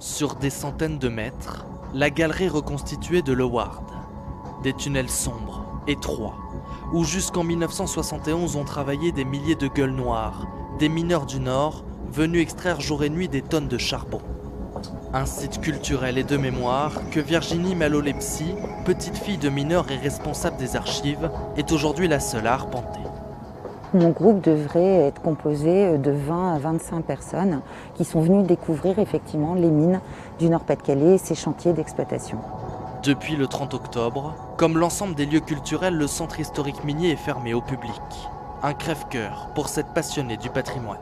Sur des centaines de mètres, la galerie reconstituée de Leward. Des tunnels sombres, étroits, où jusqu'en 1971 ont travaillé des milliers de gueules noires, des mineurs du Nord, venus extraire jour et nuit des tonnes de charbon. Un site culturel et de mémoire que Virginie Malo-Lepsi, petite fille de mineurs et responsable des archives, est aujourd'hui la seule à arpenter. Mon groupe devrait être composé de 20 à 25 personnes qui sont venues découvrir effectivement les mines du Nord-Pas-de-Calais et ses chantiers d'exploitation. Depuis le 30 octobre, comme l'ensemble des lieux culturels, le centre historique minier est fermé au public. Un crève-cœur pour cette passionnée du patrimoine.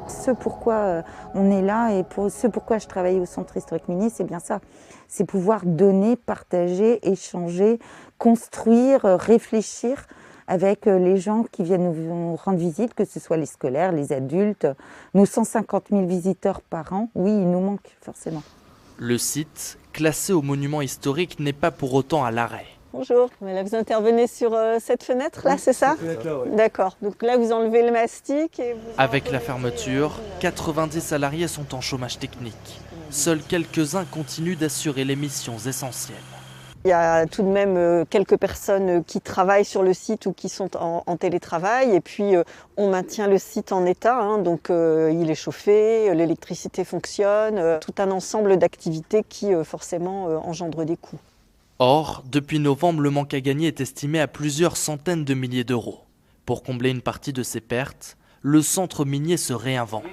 Ce pourquoi on est là et ce pourquoi je travaille au centre historique minier, c'est bien ça. C'est pouvoir donner, partager, échanger, construire, réfléchir avec les gens qui viennent nous rendre visite, que ce soit les scolaires, les adultes. Nos 150 000 visiteurs par an, oui, il nous manque forcément. Le site, classé au monument historique, n'est pas pour autant à l'arrêt. Bonjour, là vous intervenez sur cette fenêtre-là, oui, c'est ça? Ouais. D'accord, donc là vous enlevez le mastic et vous... Avec la fermeture, 90 salariés sont en chômage technique. Seuls quelques-uns continuent d'assurer les missions essentielles. Il y a tout de même quelques personnes qui travaillent sur le site ou qui sont en télétravail et puis on maintient le site en état, hein, donc il est chauffé, l'électricité fonctionne, tout un ensemble d'activités qui forcément engendrent des coûts. Or, depuis novembre, le manque à gagner est estimé à plusieurs centaines de milliers d'euros. Pour combler une partie de ces pertes, le centre minier se réinvente.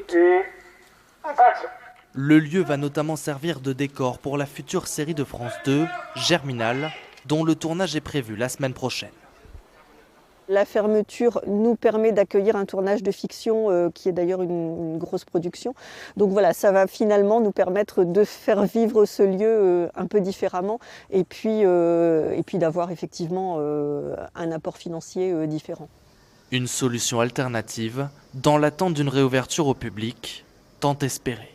Le lieu va notamment servir de décor pour la future série de France 2, Germinal, dont le tournage est prévu la semaine prochaine. La fermeture nous permet d'accueillir un tournage de fiction qui est d'ailleurs une grosse production. Donc voilà, ça va finalement nous permettre de faire vivre ce lieu un peu différemment et puis d'avoir effectivement un apport financier différent. Une solution alternative dans l'attente d'une réouverture au public, tant espérée.